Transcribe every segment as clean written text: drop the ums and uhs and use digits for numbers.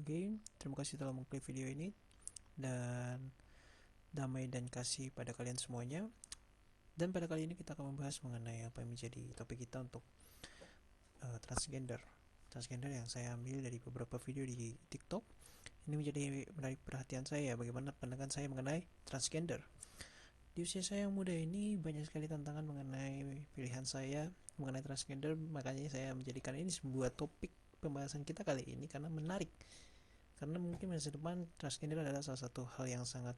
again. Terima kasih telah mengklik video ini, dan damai dan kasih pada kalian semuanya. Dan pada kali ini kita akan membahas mengenai apa yang menjadi topik kita untuk transgender yang saya ambil dari beberapa video di TikTok. Ini menjadi menarik perhatian saya, bagaimana pandangan saya mengenai transgender. Di usia saya yang muda ini banyak sekali tantangan mengenai pilihan saya mengenai transgender, makanya saya menjadikan ini sebuah topik pembahasan kita kali ini karena menarik. Karena mungkin masa depan transgender adalah salah satu hal yang sangat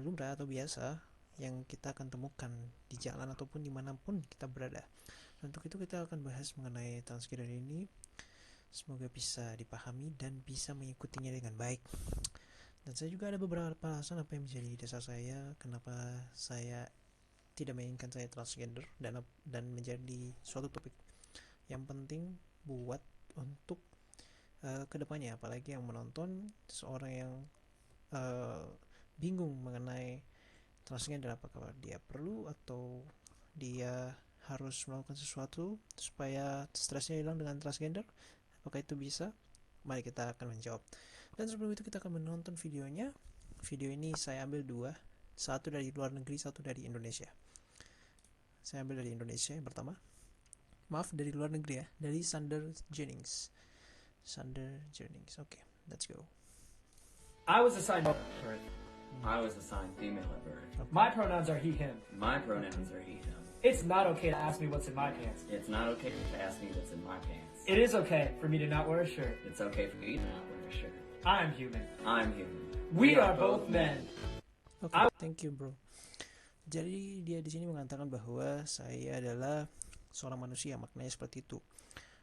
lumrah atau biasa yang kita akan temukan di jalan ataupun dimanapun kita berada. Untuk itu kita akan bahas mengenai transgender ini. Semoga bisa dipahami dan bisa mengikutinya dengan baik. Dan saya juga ada beberapa alasan apa yang menjadi dasar saya kenapa saya tidak menginginkan saya transgender dan menjadi suatu topik yang penting buat untuk kedepannya, apalagi yang menonton seorang yang bingung mengenai transgender, apakah dia perlu atau dia harus melakukan sesuatu supaya stresnya hilang dengan transgender, apakah itu bisa? Mari kita akan menjawab. Dan sebelum itu kita akan menonton videonya. Video ini saya ambil dua, satu dari luar negeri, satu dari Indonesia. Saya ambil dari Indonesia yang pertama. Maaf, dari luar negeri ya, dari Sander Jennings. Okay, let's go. I was assigned male at birth. I was assigned female at birth. Okay. My pronouns are he, him. My pronouns are he, him. It's not okay to ask me what's in my pants. It's not okay to ask me what's in my pants. It is okay for me to not wear a shirt. It's okay for me to not wear a shirt. I'm human. I'm human. We are both men. Okay, thank you bro. Jadi dia di sini mengatakan bahwa saya adalah seorang manusia, maknanya seperti itu.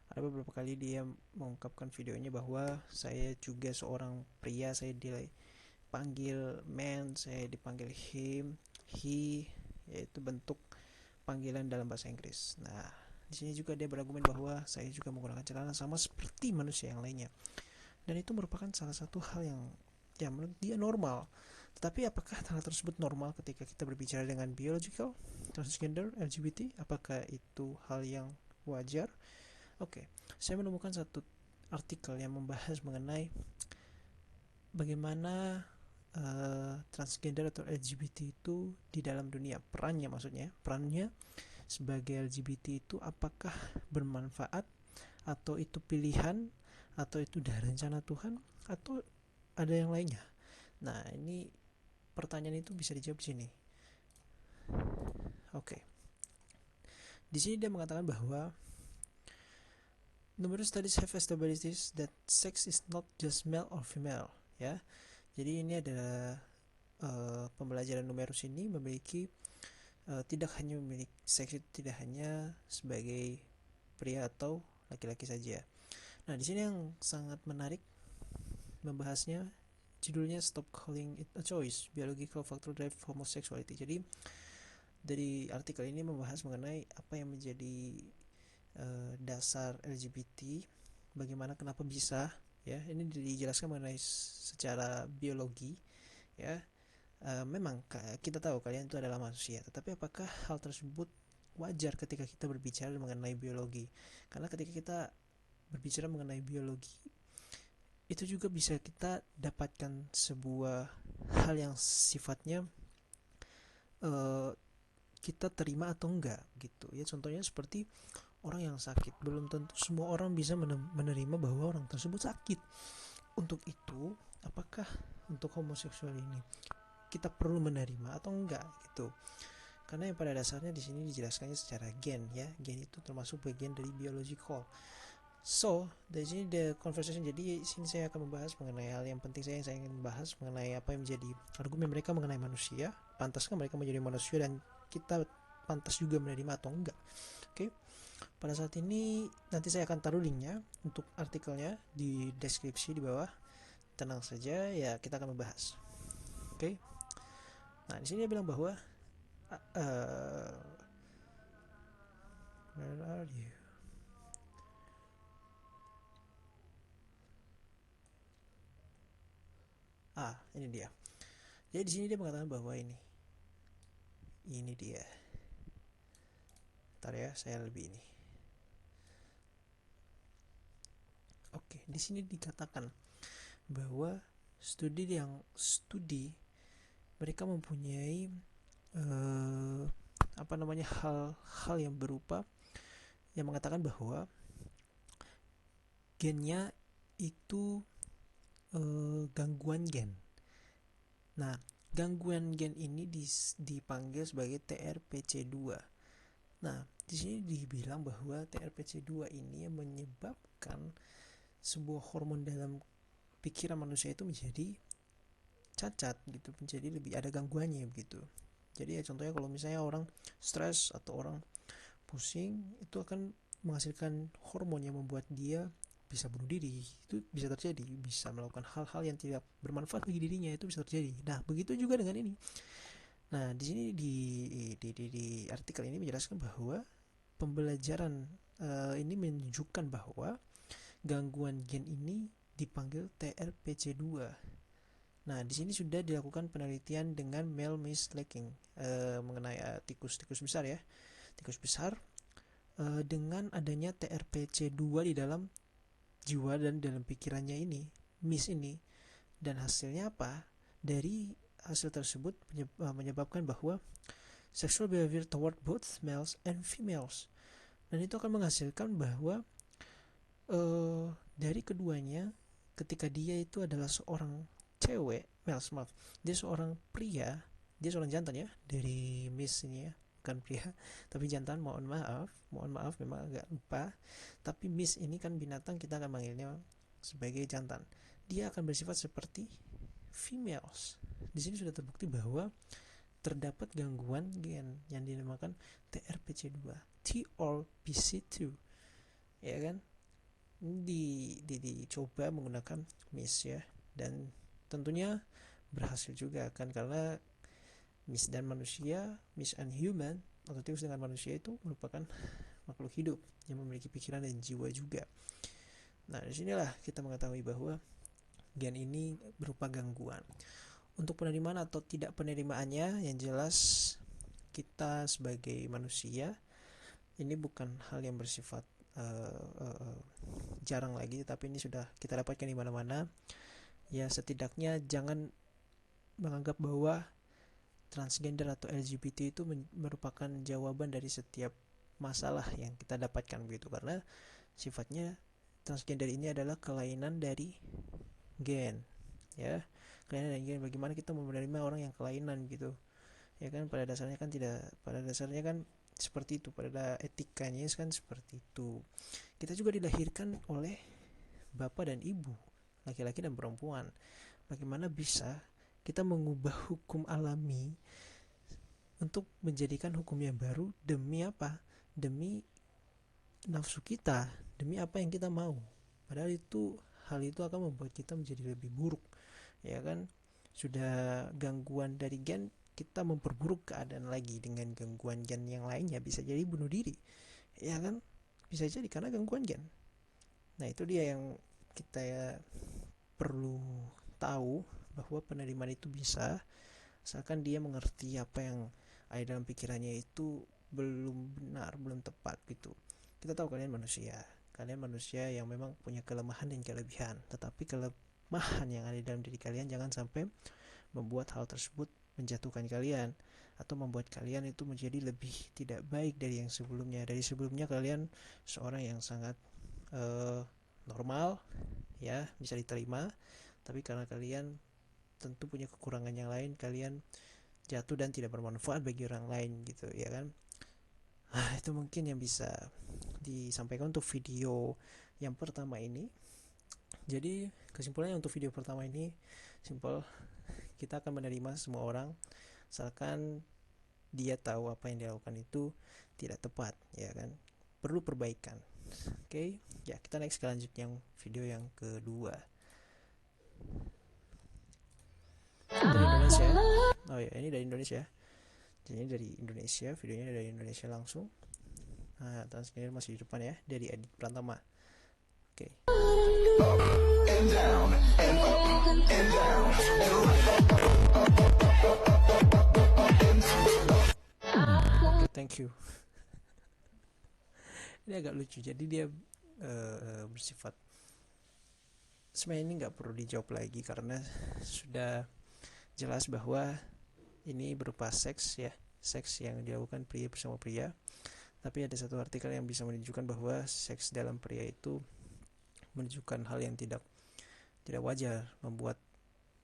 Ada beberapa kali dia mengungkapkan videonya bahwa saya juga seorang pria, saya dipanggil man, saya dipanggil him, he, yaitu bentuk panggilan dalam bahasa Inggris. Nah, di sini juga dia berargumen bahwa saya juga menggunakan celana sama seperti manusia yang lainnya. Dan itu merupakan salah satu hal yang menurut dia normal. Tetapi apakah hal tersebut normal ketika kita berbicara dengan biological, transgender, LGBT? Apakah itu hal yang wajar? Oke, saya menemukan satu artikel yang membahas mengenai bagaimana transgender atau LGBT itu di dalam dunia, perannya sebagai LGBT itu apakah bermanfaat, atau itu pilihan, atau itu udah rencana Tuhan, atau ada yang lainnya. Nah, ini pertanyaan itu bisa dijawab di sini. Oke. Di sini dia mengatakan bahwa numerous studies have established that sex is not just male or female, ya. Jadi ini adalah pembelajaran numerus ini memiliki tidak hanya memiliki seks itu tidak hanya sebagai pria atau laki-laki saja. Nah, di sini yang sangat menarik membahasnya, judulnya Stop Calling It a Choice, Biological Factor Drive Homosexuality. Jadi dari artikel ini membahas mengenai apa yang menjadi dasar LGBT, bagaimana kenapa bisa, ya, ini dijelaskan mengenai secara biologi, ya. Memang kita tahu kalian itu adalah manusia, tetapi apakah hal tersebut wajar ketika kita berbicara mengenai biologi? Karena ketika kita berbicara mengenai biologi, itu juga bisa kita dapatkan sebuah hal yang sifatnya kita terima atau enggak gitu ya. Contohnya seperti orang yang sakit, belum tentu semua orang bisa menerima bahwa orang tersebut sakit. Untuk itu, apakah untuk homoseksual ini kita perlu menerima atau enggak gitu? Karena yang pada dasarnya di sini dijelaskannya secara gen, ya. Gen itu termasuk bagian dari biological. So, dari sini the conversation. Jadi sini saya akan membahas mengenai hal yang penting yang saya ingin bahas mengenai apa yang menjadi argumen mereka mengenai manusia. Pantaskah mereka menjadi manusia dan kita pantas juga menerima atau enggak? Oke. Pada saat ini nanti saya akan taruh linknya untuk artikelnya di deskripsi di bawah. Tenang saja ya, kita akan membahas. Oke. Nah, di sini dia bilang bahwa where are you? Ini dia. Jadi di sini dia mengatakan bahwa ini dia. Bentar ya, saya lebih ini. Oke, di sini dikatakan bahwa studi mereka mempunyai hal-hal yang berupa yang mengatakan bahwa gennya itu gangguan gen. Nah, gangguan gen ini dipanggil sebagai TRPC2. Nah, di sini dibilang bahwa TRPC2 ini menyebabkan sebuah hormon dalam pikiran manusia itu menjadi cacat gitu, menjadi lebih ada gangguannya begitu. Jadi ya contohnya kalau misalnya orang stres atau orang pusing, itu akan menghasilkan hormon yang membuat dia bisa bunuh diri. Itu bisa terjadi, bisa melakukan hal-hal yang tidak bermanfaat bagi dirinya, itu bisa terjadi. Nah, begitu juga dengan ini. Nah, di sini di artikel ini menjelaskan bahwa pembelajaran ini menunjukkan bahwa gangguan gen ini dipanggil TRPC2. Nah, di sini sudah dilakukan penelitian dengan male misleading mengenai tikus besar ya. Tikus besar dengan adanya TRPC2 di dalam jiwa dan dalam pikirannya ini, miss ini, dan hasilnya apa? Dari hasil tersebut menyebabkan bahwa sexual behavior toward both males and females, dan itu akan menghasilkan bahwa dari keduanya, ketika dia itu adalah seorang cewek, dia seorang pria, dia seorang jantan ya, dari miss ini ya, bukan pria tapi jantan, mohon maaf memang agak lupa. Tapi miss ini kan binatang, kita akan manggilnya sebagai jantan, dia akan bersifat seperti females. Di sini sudah terbukti bahwa terdapat gangguan gen yang dinamakan TRPC2, TRPC2, ya kan. Dicoba menggunakan miss ya, dan tentunya berhasil juga kan, karena miss dan manusia, miss and human atau tikus dengan manusia itu merupakan makhluk hidup yang memiliki pikiran dan jiwa juga. Nah, disinilah kita mengetahui bahwa gen ini berupa gangguan. Untuk penerimaan atau tidak penerimaannya, yang jelas kita sebagai manusia ini bukan hal yang bersifat jarang lagi, tapi ini sudah kita dapatkan di mana-mana. Ya, setidaknya jangan menganggap bahwa transgender atau LGBT itu merupakan jawaban dari setiap masalah yang kita dapatkan begitu, karena sifatnya transgender ini adalah kelainan dari gen ya, kelainan dari gen. Bagaimana kita menerima orang yang kelainan gitu ya kan, pada dasarnya kan seperti itu, pada etikanya kan seperti itu. Kita juga dilahirkan oleh bapak dan ibu, laki-laki dan perempuan. Bagaimana bisa kita mengubah hukum alami untuk menjadikan hukum yang baru demi apa? Demi nafsu kita, demi apa yang kita mau. Padahal hal itu akan membuat kita menjadi lebih buruk, ya kan? Sudah gangguan dari gen, kita memperburuk keadaan lagi dengan gangguan gen yang lainnya, bisa jadi bunuh diri, ya kan? Bisa jadi karena gangguan gen. Nah, itu dia yang kita perlu tahu, bahwa penerimaan itu bisa, asalkan dia mengerti apa yang ada dalam pikirannya itu belum benar, belum tepat gitu. Kita tahu kalian manusia yang memang punya kelemahan dan kelebihan, tetapi kelemahan yang ada dalam diri kalian jangan sampai membuat hal tersebut menjatuhkan kalian atau membuat kalian itu menjadi lebih tidak baik dari yang sebelumnya. Dari sebelumnya kalian seorang yang sangat normal ya, bisa diterima, tapi karena kalian tentu punya kekurangan yang lain, kalian jatuh dan tidak bermanfaat bagi orang lain gitu ya kan. Itu mungkin yang bisa disampaikan untuk video yang pertama ini. Jadi kesimpulannya untuk video pertama ini simple, kita akan menerima semua orang asalkan dia tahu apa yang dilakukan itu tidak tepat ya kan, perlu perbaikan. Oke, ya kita next ke lanjut yang video yang kedua. Dari Indonesia. Oh ya, ini dari Indonesia. Jadi ini dari Indonesia, videonya dari Indonesia langsung. Nah, transgender masih di depan ya, dari Adit Prantama. Oke. Okay, thank you. Ini agak lucu, jadi dia bersifat sebenarnya ini nggak perlu dijawab lagi karena sudah jelas bahwa ini berupa seks ya, seks yang dilakukan pria bersama pria. Tapi ada satu artikel yang bisa menunjukkan bahwa seks dalam pria itu menunjukkan hal yang tidak wajar, membuat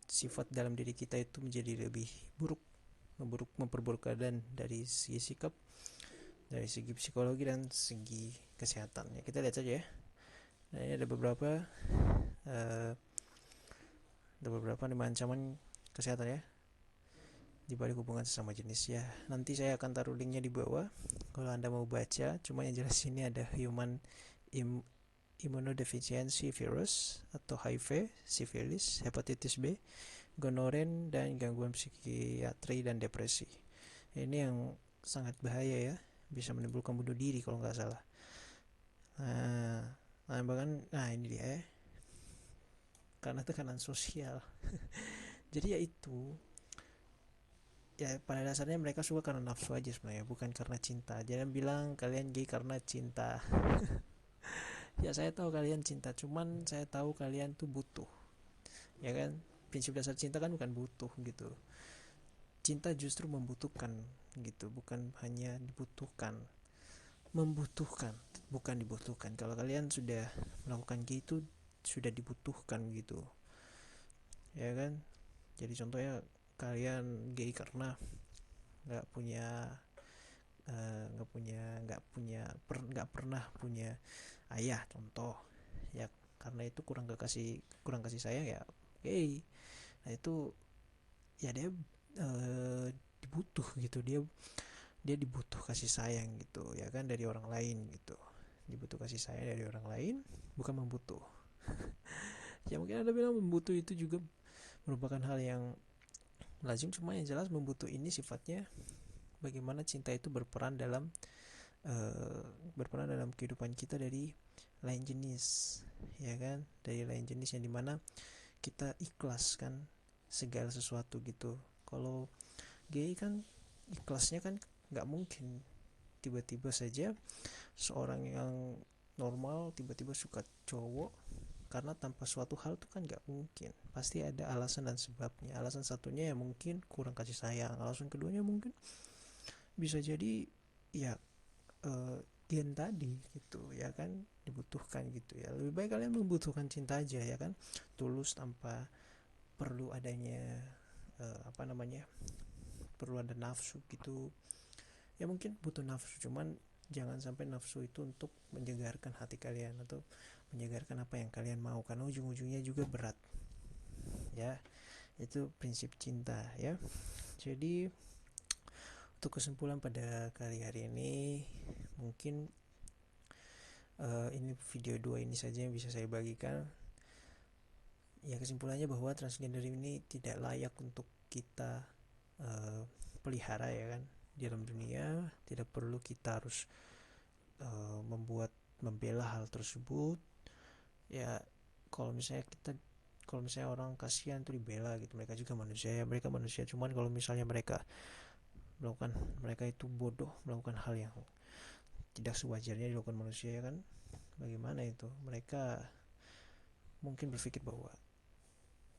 sifat dalam diri kita itu menjadi lebih buruk, memperburuk keadaan dari segi sikap, dari segi psikologi dan segi kesehatan. Ya, kita lihat saja ya. Nah, ini ada beberapa 5 ancaman kesehatan ya di balik hubungan sesama jenis ya. Nanti saya akan taruh linknya di bawah kalau Anda mau baca. Cuma yang jelas ini ada human immunodeficiency virus atau HIV, sifilis, hepatitis B, gonoren, dan gangguan psikiatri dan depresi. Ini yang sangat bahaya ya, bisa menimbulkan bunuh diri kalau nggak salah. Nah ini dia ya, karena tekanan sosial. Jadi ya itu, ya pada dasarnya mereka suka karena nafsu aja sebenarnya, bukan karena cinta. Jangan bilang kalian gay karena cinta. Ya saya tahu kalian cinta, cuman saya tahu kalian tuh butuh, ya kan. Prinsip dasar cinta kan bukan butuh gitu. Cinta justru membutuhkan gitu, bukan hanya dibutuhkan. Membutuhkan, bukan dibutuhkan. Kalau kalian sudah melakukan gitu, sudah dibutuhkan gitu, ya kan. Jadi contohnya kalian gay karena nggak pernah punya ayah, contoh ya, karena itu kurang kasih sayang ya gay. Nah itu ya dia dibutuh gitu, dia dibutuh kasih sayang gitu ya kan, dari orang lain gitu. Dibutuh kasih sayang dari orang lain, bukan membutuh. Ya mungkin Anda bilang membutuh itu juga merupakan hal yang lazim, cuma yang jelas membutuh ini sifatnya bagaimana cinta itu berperan dalam kehidupan kita dari lain jenis, ya kan, dari lain jenis yang dimana kita ikhlas kan segala sesuatu gitu. Kalau gay kan ikhlasnya kan nggak mungkin tiba-tiba saja seorang yang normal tiba-tiba suka cowok, karena tanpa suatu hal tuh kan nggak mungkin, pasti ada alasan dan sebabnya. Alasan satunya ya mungkin kurang kasih sayang, alasan keduanya mungkin bisa jadi ya gen tadi gitu ya kan, dibutuhkan gitu ya. Lebih baik kalian membutuhkan cinta aja ya kan, tulus tanpa perlu adanya perlu ada nafsu gitu ya. Mungkin butuh nafsu, cuman jangan sampai nafsu itu untuk menyegarkan hati kalian atau menyegarkan apa yang kalian mau, karena ujung-ujungnya juga berat ya. Itu prinsip cinta ya. Jadi untuk kesimpulan pada kali hari ini, mungkin ini video 2 ini saja yang bisa saya bagikan. Ya kesimpulannya bahwa transgender ini tidak layak untuk kita pelihara ya kan di dalam dunia. Tidak perlu kita harus membela hal tersebut ya. Kalau misalnya orang kasihan tuh dibela gitu, mereka juga manusia ya, mereka manusia. Cuman kalau misalnya mereka itu bodoh, melakukan hal yang tidak sewajarnya dilakukan manusia ya kan, bagaimana itu? Mereka mungkin berpikir bahwa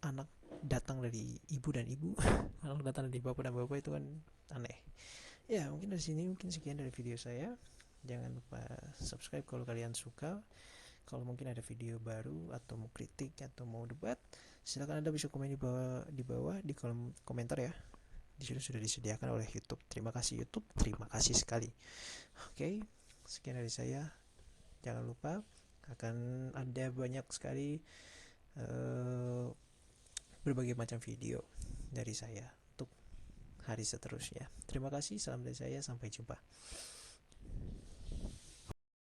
anak datang dari ibu dan ibu anak datang dari bapak dan bapak, itu kan aneh ya. Mungkin dari sini, mungkin sekian dari video saya. Jangan lupa subscribe kalau kalian suka. Kalau mungkin ada video baru atau mau kritik atau mau debat, silakan Anda bisa komen di bawah di kolom komentar ya. Di sini sudah disediakan oleh YouTube. Terima kasih YouTube, terima kasih sekali. Oke, sekian dari saya. Jangan lupa akan ada banyak sekali berbagai macam video dari saya untuk hari seterusnya. Terima kasih, salam dari saya, sampai jumpa.